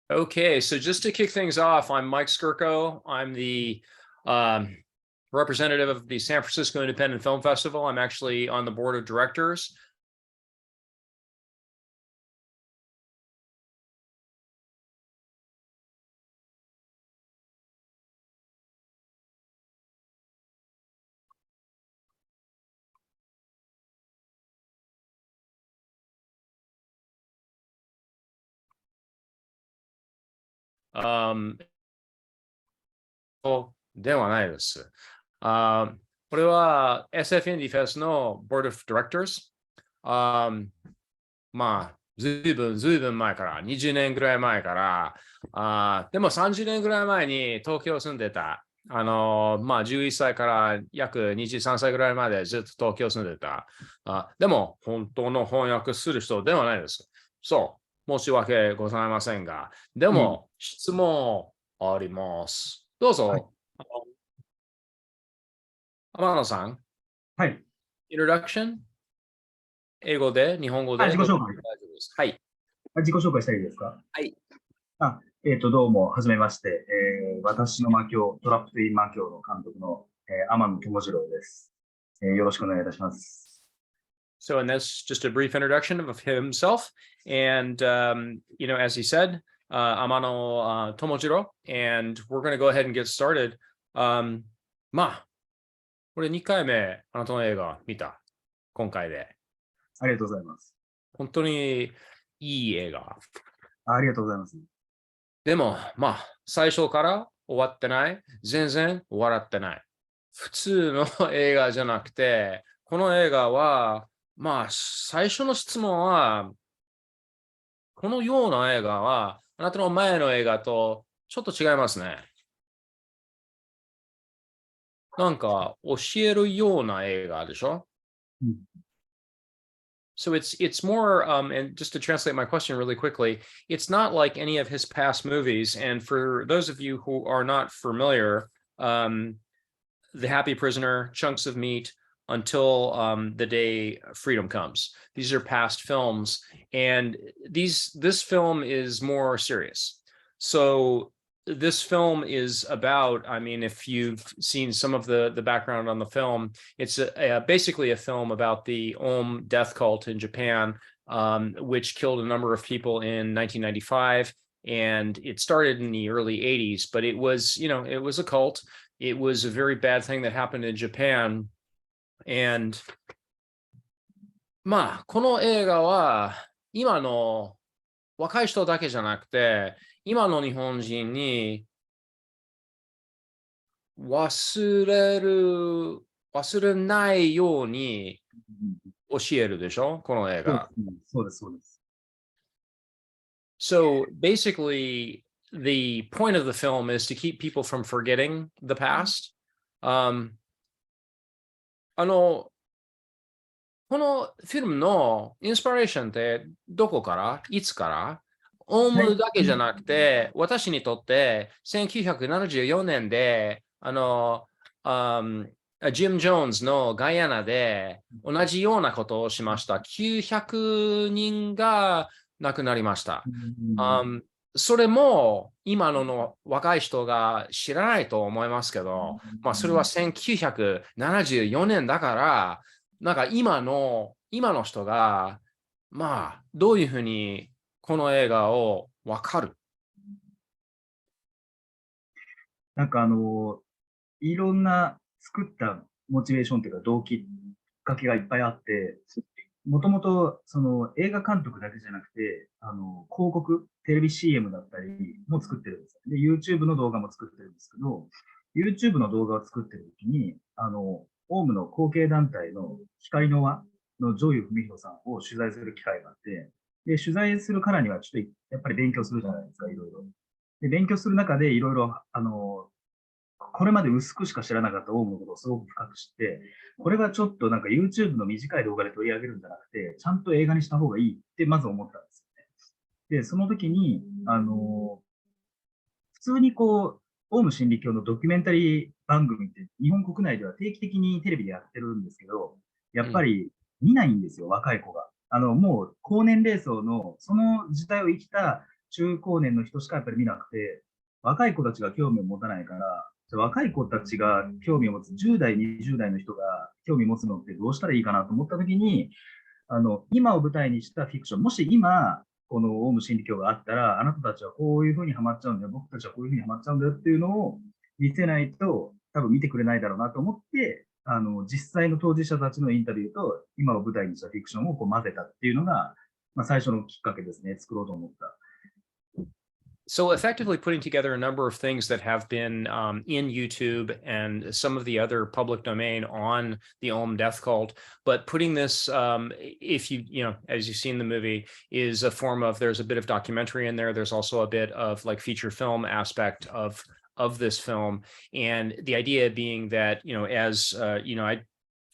Okay, so just to kick things off, I'm Mike Skirko. I'm the representative of the San Francisco Independent Film Festival. I'm actually on the board of directors.ではないです。これは SF インディフェスの Board of Directors。まあ、ずいぶん前から、20年ぐらい前から、でも30年ぐらい前に東京住んでた。まあ、11歳から約23歳ぐらいまでずっと東京住んでた。でも、本当の翻訳する人ではないです。そう、申し訳ございませんが。でも、質問あります。どうはい。ぞ。天野さん、はい。Introduction? 英語で、日本語で、自己紹介。どっちでも大丈夫です。はい。自己紹介したらいいですか？はい。どうも、はじめまして。私のマキョ、トラップトゥインマキョの監督の、天野智次郎です。よろしくお願いいたします。So, and that's just a brief introduction of himself. And, as he said, Amano Tomojiro, and we're going to go ahead and get started. まあ、これ2回目、あなたの映画見た。今回で。ありがとうございます。本当にいい映画。ありがとうございます。でも、まあ、最初から終わってない。全然笑ってない。普通の映画じゃなくて、この映画は、まあ、最初の質問は、このような映画は、あなたの前の映画とちょっと違いますね。なんか、教えるような映画でしょ？So it's more, and just to translate my question really quickly, it's not like any of his past movies. And for those of you who are not familiar, The Happy Prisoner, Chunks of Meat, Until the Day Freedom Comes. These are past films, and this film is more serious. So this film is about, I mean, if you've seen some of the background on the film, it's basically a film about the Om death cult in Japan, which killed a number of people in 1995. And it started in the early 80s, but it was a cult. It was a very bad thing that happened in Japan. And まあ、この映画は今の若い人だけじゃなくて、今の日本人に忘れないように教えるでしょ、この映画。そうです、そうです。So basically, the point of the film is to keep people from forgetting the past. このフィルムのインスピレーションってどこからいつからオウムだけじゃなくて、私にとって1974年で、ジム・ジョーンズのガイアナで同じようなことをしました。900人が亡くなりました。それも今の若い人が知らないと思いますけど、まあ、それは1974年だから、なんか今の人が、まあ、どういうふうにこの映画をわかる？なんかいろんな作ったモチベーションというか動機、きっかけがいっぱいあって、もともとその映画監督だけじゃなくて、広告、テレビ CM だったりも作ってるんです。で、YouTube の動画も作ってるんですけど、YouTube の動画を作ってるときに、オウムの後継団体の光の輪の上湯文弘さんを取材する機会があって、で、取材するからにはちょっとやっぱり勉強するじゃないですか、いろいろ。で、勉強する中でいろいろ、これまで薄くしか知らなかったオウムのことをすごく深く知って、これはちょっとなんか YouTube の短い動画で取り上げるんじゃなくて、ちゃんと映画にした方がいいってまず思ったんですよね。で、その時に、普通にこう、オウム真理教のドキュメンタリー番組って日本国内では定期的にテレビでやってるんですけど、やっぱり見ないんですよ、若い子が。もう高年齢層のその時代を生きた中高年の人しかやっぱり見なくて、若い子たちが興味を持たないから、若い子たちが興味を持つ、10代、20代の人が興味を持つのってどうしたらいいかなと思ったときに、今を舞台にしたフィクション、もし今、このオウム真理教があったら、あなたたちはこういうふうにハマっちゃうんだよ、僕たちはこういうふうにハマっちゃうんだよっていうのを見せないと、多分見てくれないだろうなと思って、実際の当事者たちのインタビューと、今を舞台にしたフィクションをこう混ぜたっていうのが、まあ、最初のきっかけですね、作ろうと思った。So effectively putting together a number of things that have been in YouTube and some of the other public domain on the Ulm death cult, but putting this, if as you've seen the movie, is a form of, there's a bit of documentary in there. There's also a bit of like feature film aspect of this film. And the idea being that, as I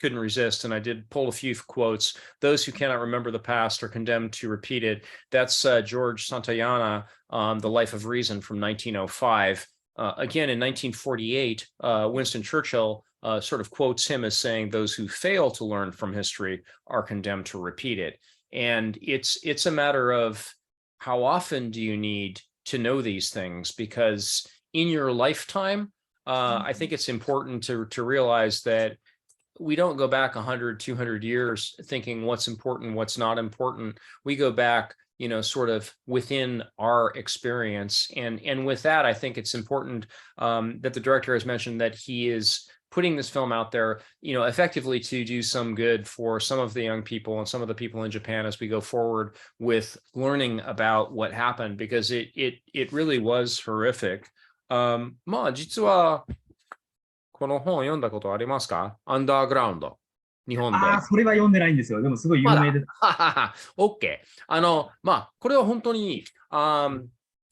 couldn't resist, and I did pull a few quotes. Those who cannot remember the past are condemned to repeat it. That's George Santayana, The Life of Reason from 1905. Again, in 1948, Winston Churchill sort of quotes him as saying, "Those who fail to learn from history are condemned to repeat it." And it's a matter of how often do you need to know these things, because in your lifetime, I think it's important to realize that we don't go back 100, 200 years thinking what's important, what's not important. We go back, sort of within our experience. And with that, I think it's important that the director has mentioned that he is putting this film out there, effectively to do some good for some of the young people and some of the people in Japan as we go forward with learning about what happened, because it really was horrific. まあ実はこの本読んだことありますか？アンダーグラウンド。日本ああ、で。それは読んでないんですよ。でもすごいまだ。有名です。ははは。OK。これは本当に、あ、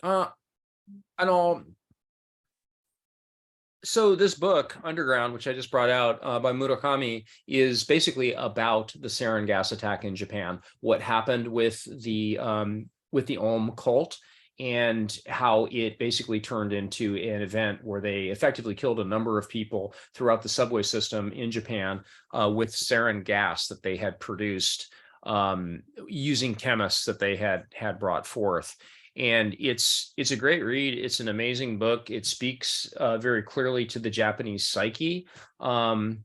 あの、So this book, Underground, which I just brought out by Murakami, is basically about the sarin gas attack in Japan. What happened with the Aum cult, and how it basically turned into an event where they effectively killed a number of people throughout the subway system in Japan with sarin gas that they had produced using chemists that they had brought forth. And it's a great read. It's an amazing book. It speaks very clearly to the Japanese psyche. And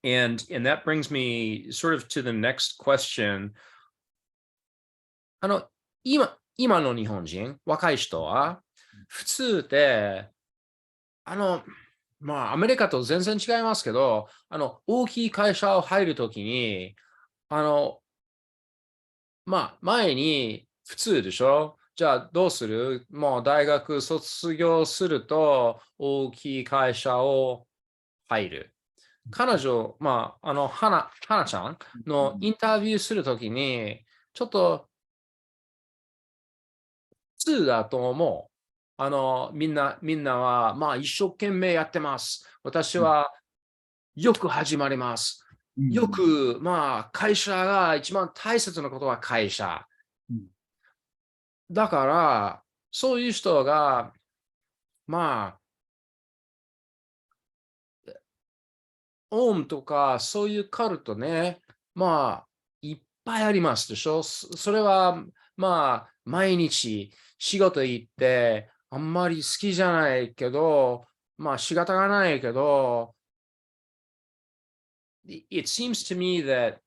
that brings me sort of to the next question. 今の日本人、若い人は、普通で、アメリカと全然違いますけど、大きい会社を入るときに、前に普通でしょ？じゃあどうする？もう大学卒業すると大きい会社を入る。彼女、花ちゃんのインタビューするときに、ちょっと普通だと思う。みんなは、一生懸命やってます。私はよく始まります。よく、会社が一番大切なことは会社。だから、そういう人が、オウムとか、そういうカルトね、いっぱいありますでしょ。それは、毎日仕事行って、あんまり好きじゃないけど、仕方がないけど、it seems to me that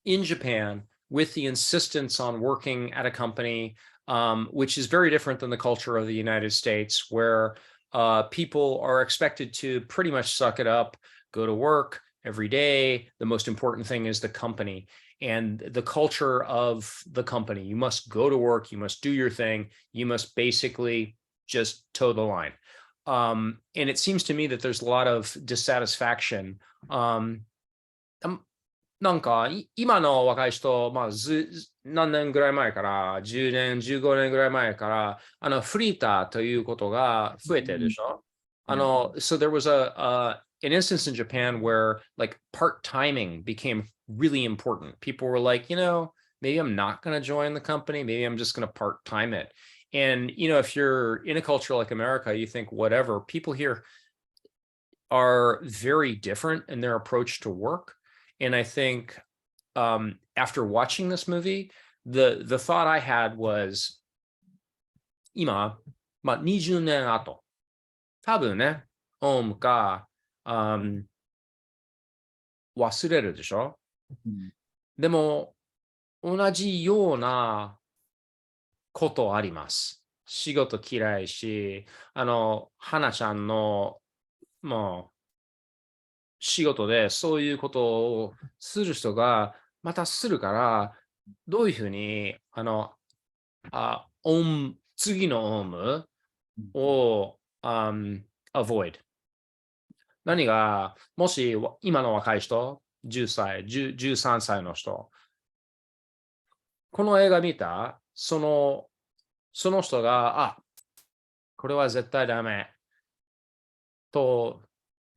in Japan, with the insistence on working at a company, which is very different than the culture of the United States, where people are expected to pretty much suck it up, go to work every day. The most important thing is the company and the culture of the company. You must go to work, you must do your thing, you must basically just toe the line. And it seems to me that there's a lot of dissatisfaction. なんか今の若い人、何年ぐらい前から、10年、15年ぐらい前から、フリーターということが増えてるでしょ？So there was an instance in Japan where like part timing became really important. People were like, maybe I'm not going to join the company. Maybe I'm just going to part time it. And, if you're in a culture like America, you think whatever. People here are very different in their approach to work. And I think after watching this movie, the thought I had was, 今、まあ、20年後、多分ね、オウムか、忘れるでしょ。うん、でも、同じようなことあります。仕事嫌いし、花ちゃんの、もう、仕事でそういうことをする人がまたするから、どういうふうに、次のオウムうん、を、avoid。何が、もし今の若い人、10歳、13歳の人、この映画見た、その人が、これは絶対ダメと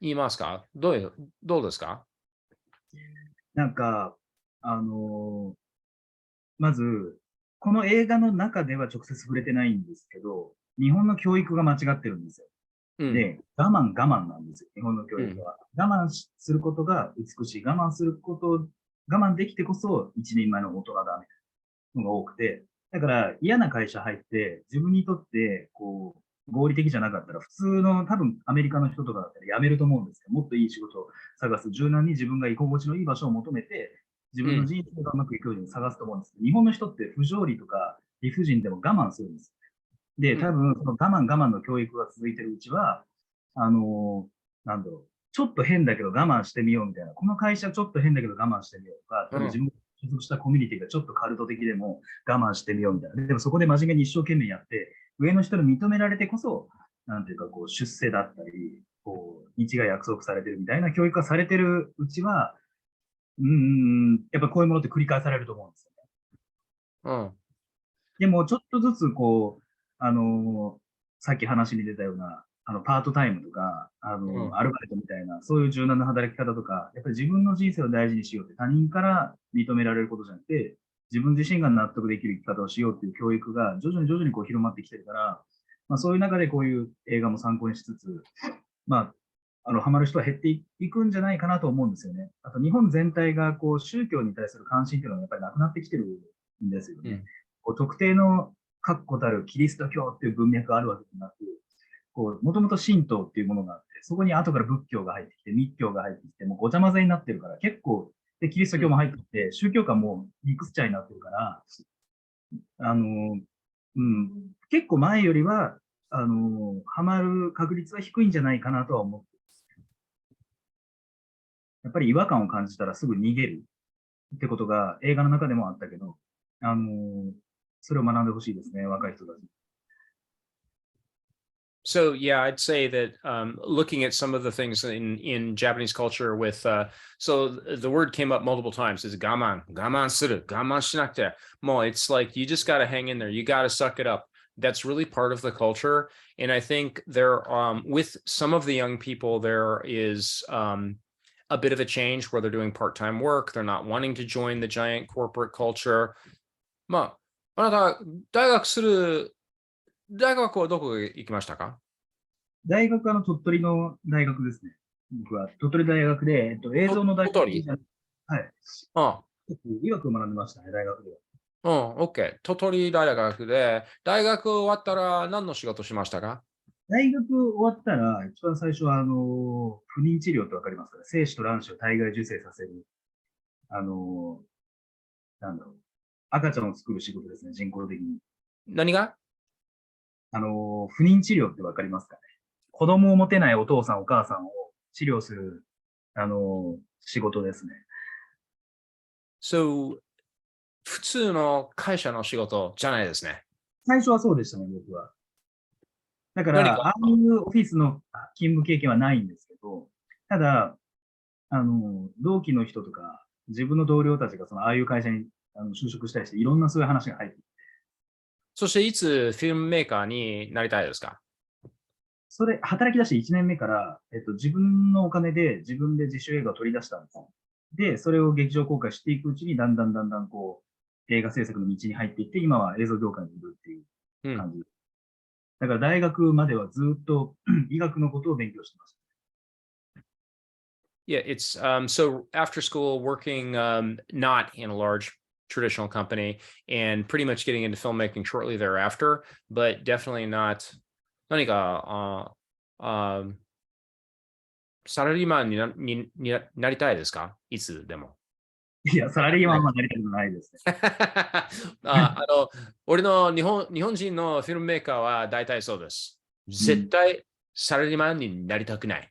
言いますか？どうですか？なんか、あのまず、この映画の中では直接触れてないんですけど、日本の教育が間違ってるんですよ。うん、で、我慢なんですよ、日本の教うん、育は。我慢することが美しい。我慢できてこそ一人前の大人だ、みたいなのが多くて。だから嫌な会社入って、自分にとって、合理的じゃなかったら、普通の多分アメリカの人とかだったら辞めると思うんですけど、もっといい仕事を探す、柔軟に自分が居心地のいい場所を求めて、自分のうん、人生がうまくいくように探すと思うんですけど、日本の人って不条理とか理不尽でも我慢するんです。で、うん、多分、その我慢の教育が続いてるうちは、あのなんだろう、ちょっと変だけど我慢してみようみたいな、この会社ちょっと変だけど我慢してみようとか、例うん、えば自分が所属したコミュニティがちょっとカルト的でも我慢してみようみたいな。でもそこで真面目に一生懸命やって、上の人に認められてこそ、なんていうか、出世だったり、道が約束されてるみたいな教育がされてるうちは、やっぱこういうものって繰り返されると思うんですよね。うん、でも、ちょっとずつ、さっき話に出たような、パートタイムとか、うん、アルバイトみたいな、そういう柔軟な働き方とか、やっぱり自分の人生を大事にしようって、他人から認められることじゃなくて、自分自身が納得できる生き方をしようっていう教育が徐々に広まってきてるから、まあ、そういう中でこういう映画も参考にしつつ、まハマる人は減っていくんじゃないかなと思うんですよね。あと日本全体が宗教に対する関心っていうのはやっぱりなくなってきてるんですよね。うん、特定の確固たるキリスト教っていう文脈があるわけでなく、もともと神道っていうものがあって、そこに後から仏教が入ってきて、密教が入ってきて、もうごちゃ混ぜになってるから、結構、で、キリストうん。教も入ってきて、宗教観もミクスチャーになってるから、あの、結構前よりは、ハマる確率は低いんじゃないかなとは思って、やっぱり違和感を感じたらすぐ逃げるってことが映画の中でもあったけど、あの、それを学んでほしいですね、若い人たち。So yeah, I'd say that looking at some of the things in Japanese culture with so the word came up multiple times is gaman suru, gaman shinakute. Mo, it's like you just got to hang in there. You got to suck it up. That's really part of the culture, and I think there with some of the young people there is a bit of a change where they're doing part-time work. They're not wanting to join the giant corporate culture. まあ、あなた、大学はどこへ行きましたか？大学は鳥取の大学ですね。僕は鳥取大学で、映像の大学じ鳥取。ゃ、はい。あ医学を学んでましたね、大学では。うん、OK。鳥取大学で、大学終わったら何の仕事しましたか？大学終わったら、一番最初は、不妊治療ってわかりますかね。精子と卵子を体外受精させる、あの、なんだろう。赤ちゃんを作る仕事ですね、人工的に。何が？不妊治療ってわかりますかね。子供を持てないお父さんお母さんを治療する、仕事ですね。So、普通の会社の仕事じゃないですね。最初はそうでしたね、僕は。だから、何か、ああいうオフィスの勤務経験はないんですけど、ただ、同期の人とか、自分の同僚たちがああいう会社に就職したりして、いろんなそういう話が入ってきて、そしていつフィルムメーカーになりたいですか？働き出して1年目から、自分のお金で自分で自主映画を取り出したんですよ。で、それを劇場公開していくうちに、だんだん映画制作の道に入っていって、今は映像業界にいるっていううん。感じ。だから大学まではずっと医学のことを勉強してました。Yeah, it's so after school working not in a large traditional company and pretty much getting into filmmaking shortly thereafter, but definitely not 何か、サラリーマンになりたいですかいつでも。いや、サラリーマンはなりたくないですね。俺の日本人のフィルムメーカーは大体そうです。絶うん対サラリーマンになりたくない。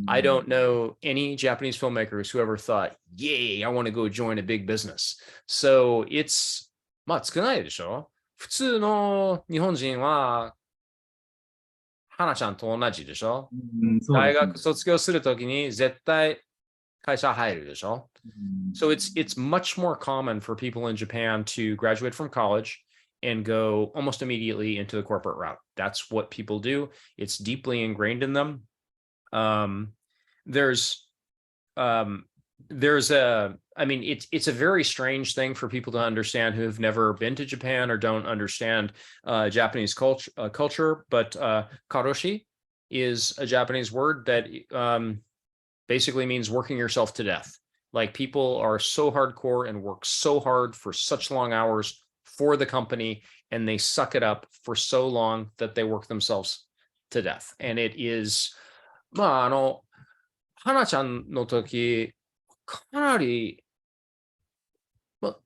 I don't know any Japanese filmmakers who ever thought, yay, I want to go join a big business. So it's, まあ少ないでしょ普通の日本人は、花ちゃんと同じでしょうん、そうで大すね。学卒業するときに絶対会社入るでしょうん So it's much more common for people in Japan to graduate from college and go almost immediately into the corporate route. That's what people do. It's deeply ingrained in them. Um, there's um, there's a I mean it's a very strange thing for people to understand who have never been to Japan or don't understand Japanese culture, but karoshi is a Japanese word that basically means working yourself to death. Like people are so hardcore and work so hard for such long hours for the company, and they suck it up for so long that they work themselves to death. And it is, まあ、花ちゃんの時、かなり、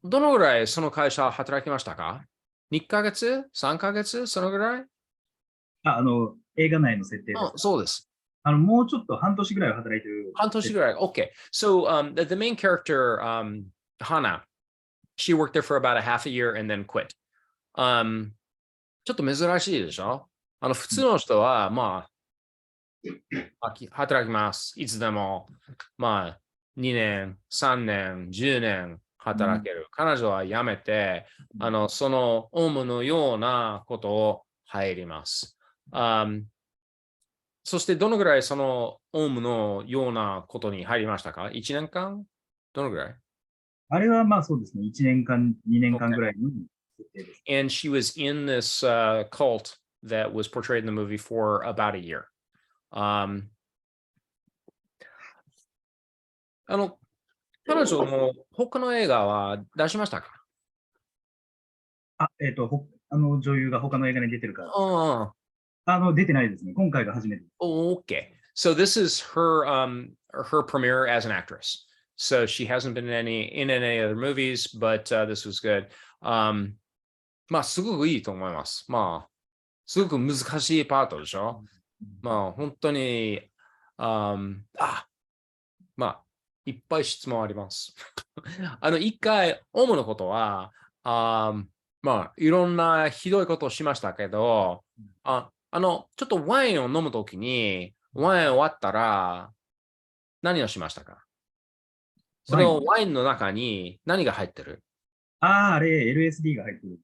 どのぐらいその会社働きましたか ?2 ヶ月 ?3 ヶ月そのぐらい映画内の設定ですか？そうです。もうちょっと半年ぐらいは働いてる。半年ぐらい。Okay. So the main character, Hana, she worked there for about a half a year and then quit. ちょっと珍しいでしょ普通の人は、まあ、働きます。いつでも、まあ、2年、3年、10年働ける。彼女は辞めて、そのオウムのようなことを入ります。そしてどのぐらいそのオウムのようなことに入りましたか ?1 年間どのぐらいあれはまあそうですね。1年間、2年間ぐらいの設定です。And she was in this cult that was portrayed in the movie for about a year. 彼女の他の映画は出しましたか女優が他の映画に出てるから。あ出てないですね。今回が初めて。Okay. So this is her premiere as an actress. So she hasn't been in any other movies, but this was good. まあ、すごくいいと思います。まあ、すごく難しいパートでしょまあ、本当に、まあ、いっぱい質問あります。一回、オウムのことは、まあ、いろんなひどいことをしましたけど、ちょっとワインを飲むときに、ワイン終わったら、何をしましたかそれをワインの中に何が入ってるあれ、LSD が入ってる。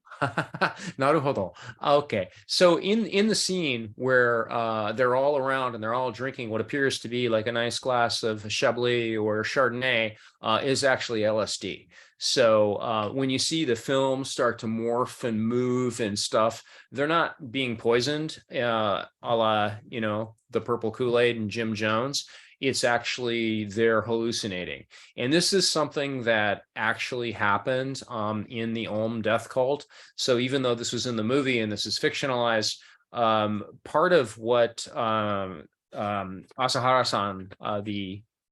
なるほど。Okay. So in the scene where they're all around and they're all drinking what appears to be like a nice glass of Chablis or Chardonnay is actually LSD. So when you see the film start to morph and move and stuff, they're not being poisoned a la, the purple Kool-Aid and Jim Jones. It's actually they're hallucinating. And this is something that actually happened in the Om death cult. So even though this was in the movie and this is fictionalized, part of what Asahara-san,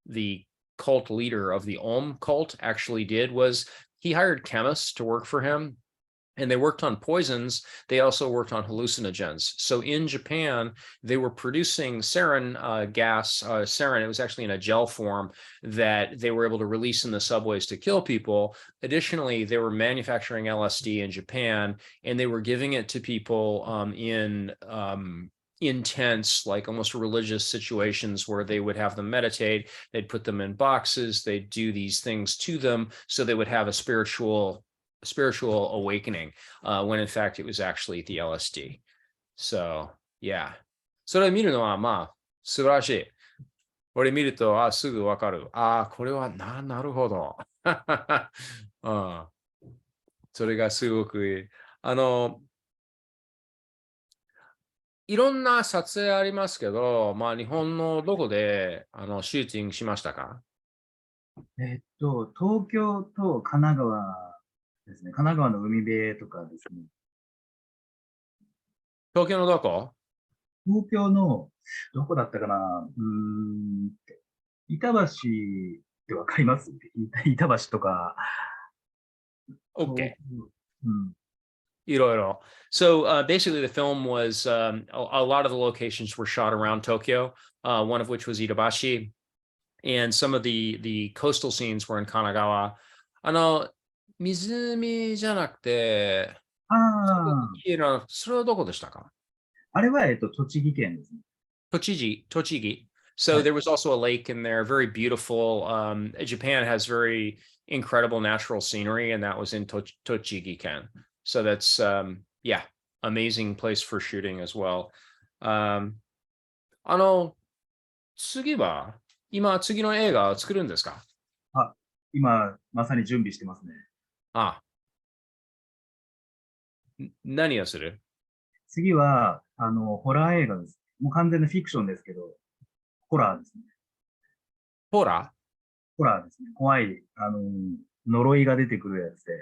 the cult leader of the Om cult, actually did was he hired chemists to work for him. And they worked on poisons. They also worked on hallucinogens. So in Japan, they were producing sarin gas. Sarin, it was actually in a gel form that they were able to release in the subways to kill people. Additionally, they were manufacturing LSD in Japan, and they were giving it to people in intense, like almost religious situations where they would have them meditate. They'd put them in boxes. They'd do these things to them so they would have a spiritual awakening when in fact it was actually the LSD. So yeah. それを見るのはまあ素晴らしい。俺見るとすぐわかる。これはなるほど。それがすごくいい。いろんな撮影ありますけど、まあ日本のどこでシューティングしましたか東京と神奈川ですね。神奈川の海辺とかですね。東京のどこ？東京の、どこだったかな板橋ってわかります板橋とか、OK。東うん。いろいろ. So basically, the film was a lot of the locations were shot around Tokyo, one of which was Itabashi, and some of the coastal scenes were in Kanagawa. 湖じゃなくて、ああ、それはどこでしたか？あれは、栃木県ですね。Tochigi. So はい。there was also a lake in there, very beautiful. Japan has very incredible natural scenery, and that was in Tochigi-ken. So that's yeah, amazing place for shooting as well. あの、次は、今、次の映画を作るんですか？あ、今、まさに準備してますね。あ、何をする？次は、ホラー映画です。もう完全なフィクションですけど、ホラーですね。ホラホラーですね。怖い、呪いが出てくるやつで、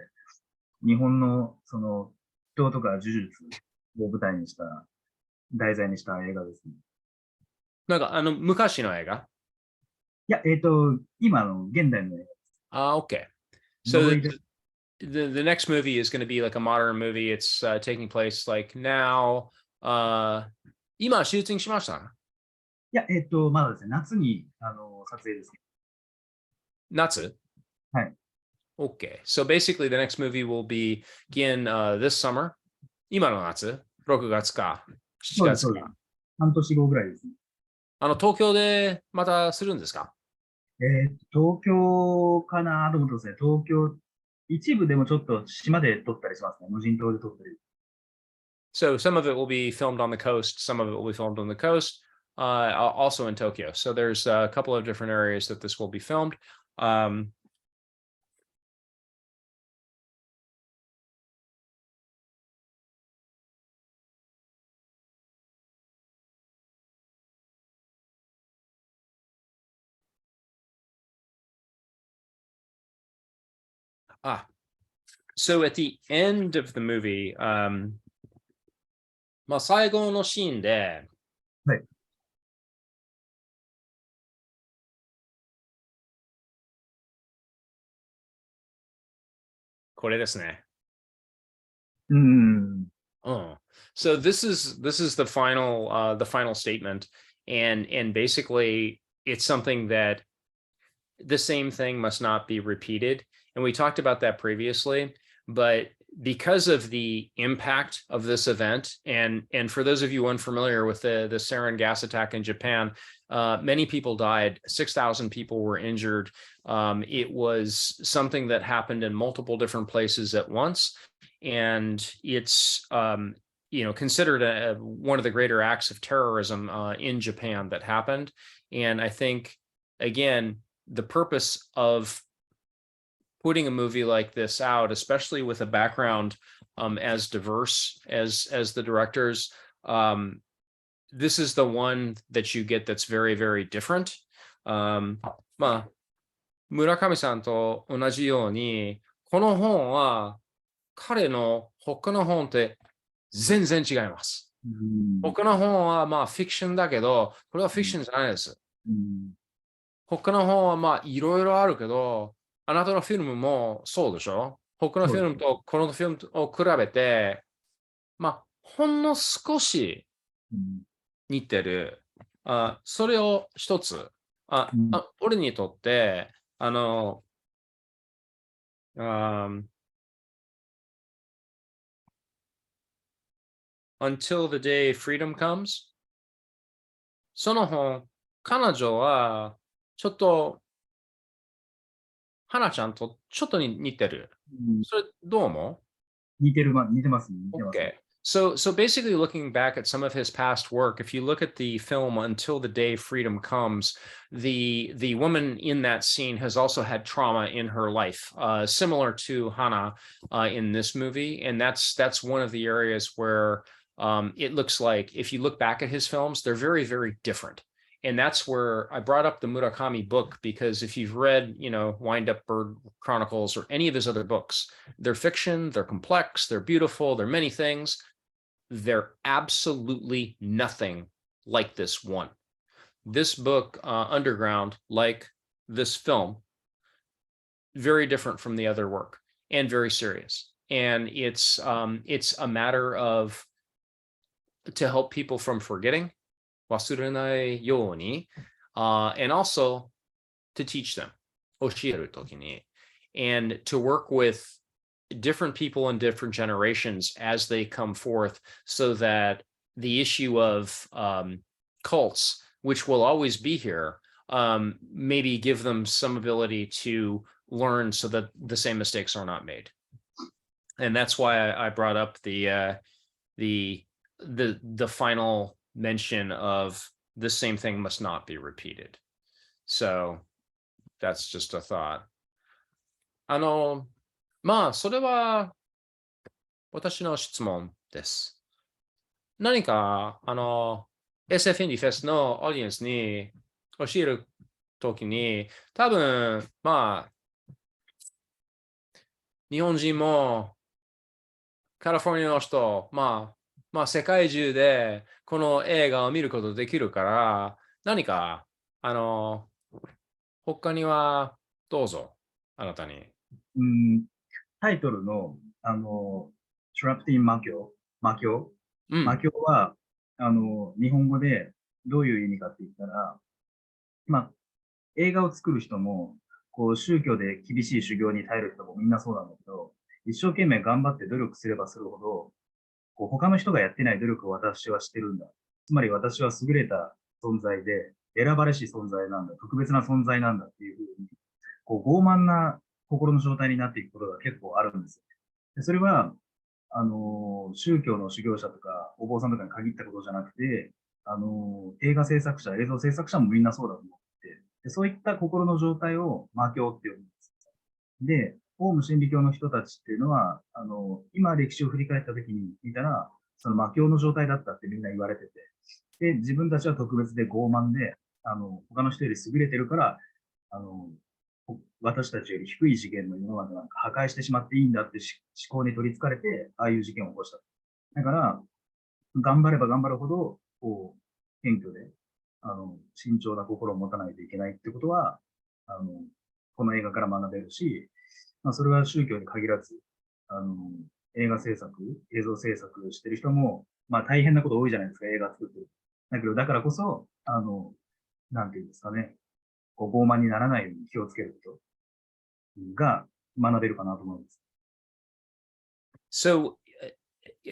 日本の、人とか呪術を舞台にした、題材にした映画ですね。なんか、昔の映画？いや、今の現代の映画です。Okay. So 呪いで、the next movie is going to be like a modern movie. It's taking place like now. 今、シューティングしました？いや、まだですね、夏に、撮影ですね。夏？はい。Okay. So basically, the next movie will begin this summer. 今の夏 ?6 月か7そうです、そうです。月か。半年後ぐらいですね。東京でまたするんですか？東京かなと思ってますね。東京、一部でもちょっと島で撮ったりしますね。無人島で撮ったり。So some of it will be filmed on the coast. Some of it will be filmed on the coast, also in Tokyo. So there's a couple of different areas that this will be filmed. Um, so at the end of the movie, まあ最後のシーンで、はい。これですね。うん。Oh, so this is the final statement, and basically it's something that the same thing must not be repeated. And we talked about that previously, but because of the impact of this event, and for those of you unfamiliar with the sarin gas attack in Japan, many people died. 6,000 people were injured. It was something that happened in multiple different places at once, and it's considered one of the greater acts of terrorism in Japan that happened. And I think again, the purpose of putting a movie like this out, especially with a background as diverse as the directors, this is the one that you get that's very, very different. まあ、村上さんと同じように、この本は彼の他の本って全然違います。うん。他の本はまあフィクションだけど、これはフィクションじゃないです。うん。他の本はまあいろいろあるけど、あなたのフィルムもそうでしょ？他のフィルムそうです。とこのフィルムを比べて、まあ、ほんの少しうん。似てる。それを一つ。うん。俺にとって、あ Until the Day Freedom Comes その本、彼女はちょっと花ちゃんとちょっとに似てる。うん。それどう思似てますね。似う？ てますね。Okay. So basically looking back at some of his past work, if you look at the film Until the Day Freedom Comes, the woman in that scene has also had trauma in her life, similar to Hana in this movie. And that's one of the areas where it looks like if you look back at his films, they're very, very different. And that's where I brought up the Murakami book, because if you've read, Wind Up Bird Chronicles or any of his other books, they're fiction, they're complex, they're beautiful, they're many things. They're absolutely nothing like this one. This book, Underground, like this film, very different from the other work and very serious. And it's a matter of to help people from forgetting, wasurenai you ni, and also to teach them, oshiru toki ni, and to work with different people in different generations as they come forth, so that the issue of cults, which will always be here, maybe give them some ability to learn so that the same mistakes are not made. And that's why I brought up the final mention of the same thing must not be repeated. So that's just a thought. それは私の質問です。何か、SF インディフェスのオーディエンスに教えるときに、多分、日本人もカリフォルニアの人、世界中でこの映画を見ることできるから、何か、他にはどうぞ、あなたに。タイトルの、Trapped in Makyo、マキョは、日本語でどういう意味かって言ったら、映画を作る人も、宗教で厳しい修行に耐える人もみんなそうなんだけど、一生懸命頑張って努力すればするほど、他の人がやってない努力を私はしてるんだ。つまり私は優れた存在で、選ばれし存在なんだ、特別な存在なんだっていうふうに、傲慢な心の状態になっていくことが結構あるんですよ。でそれは、宗教の修行者とか、お坊さんとかに限ったことじゃなくて、映画制作者、映像制作者もみんなそうだと思ってて、でそういった心の状態を魔境って呼ぶんです。で、オウム真理教の人たちっていうのは、今歴史を振り返った時に見たら、その魔境の状態だったってみんな言われてて、で、自分たちは特別で傲慢で、他の人より優れてるから、私たちより低い次元の世の中なんか破壊してしまっていいんだって思考に取り憑かれて、ああいう事件を起こした。だから、頑張れば頑張るほど、謙虚で、慎重な心を持たないといけないってことは、この映画から学べるし、それは宗教に限らず、映画制作、映像制作してる人も、大変なこと多いじゃないですか、映画作ってる。だけど、だからこそ、なんていうんですかね、傲慢にならないように気をつけることが学べるかなと思います。So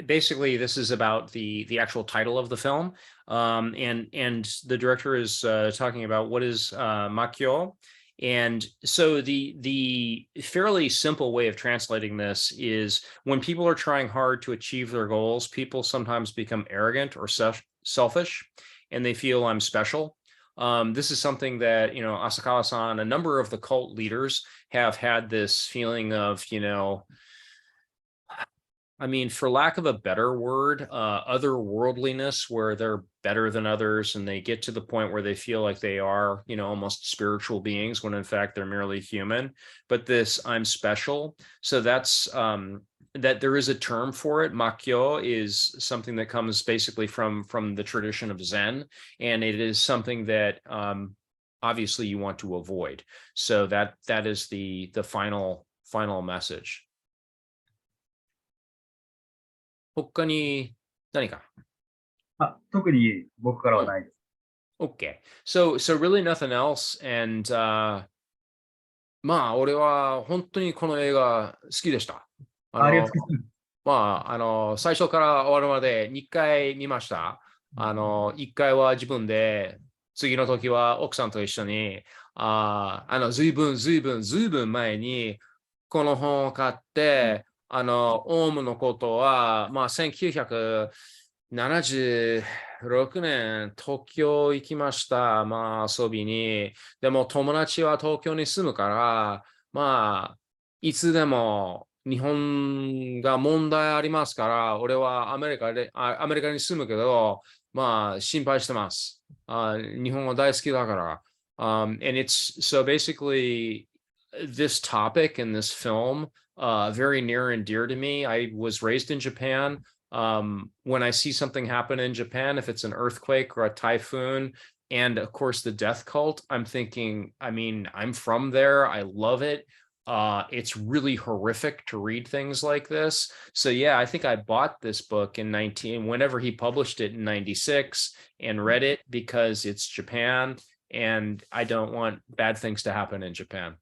basically, this is about the actual title of the film, and the director is talking about what is Makyo. And so the fairly simple way of translating this is, when people are trying hard to achieve their goals, people sometimes become arrogant or selfish, and they feel I'm special. This is something that, Asakawa-san, a number of the cult leaders have had this feeling of, for lack of a better word, otherworldliness, where they're better than others, and they get to the point where they feel like they are, almost spiritual beings, when in fact they're merely human. But this I'm special. So that's that there is a term for it. Makyo is something that comes basically from the tradition of Zen, and it is something that obviously you want to avoid. So that is the final message. 他に何か？特に僕からはないです。Okay. So really nothing else. And 俺は本当にこの映画好きでした。ありがとうございます。最初から終わるまで2回見ました。1回は自分で、次の時は奥さんと一緒に、ずいぶん前にこの本を買って、オウムのことは、1976年、東京行きました。遊びに。でも友達は東京に住むから、いつでも日本が問題ありますから、俺はアメリカに住むけど、まあ、心配してます。日本は大好きだから。And it's so basically this topic in this film, very near and dear to me. I was raised in Japan. When I see something happen in Japan, if it's an earthquake or a typhoon, and of course the death cult, I'm thinking, I mean, I'm from there. I love it. It's really horrific to read things like this. So yeah, I think I bought this book in whenever he published it in 96 and read it because it's Japan and I don't want bad things to happen in Japan.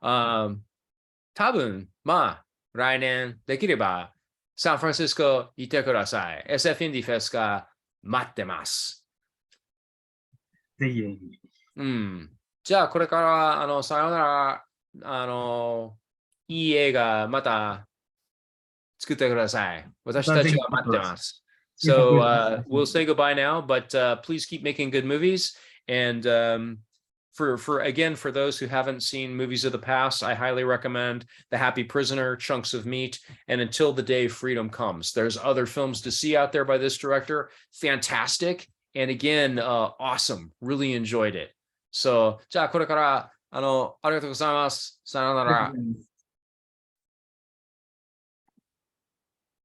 多分、まあ、来年できればサンフランシスコ行ってください。SF インディフェスが待ってます。ぜひぜひ。うん。じゃあ、これから、さようなら。いい映画、また作ってください。私たちは待ってます。So we'll say goodbye now, but please keep making good movies. And for again, for those who haven't seen movies of the past, I highly recommend The Happy Prisoner, Chunks of Meat, and Until the Day Freedom Comes. There's other films to see out there by this director. Fantastic. And again, awesome. Really enjoyed it. So, じゃあこれからありがとうございます。さようなら。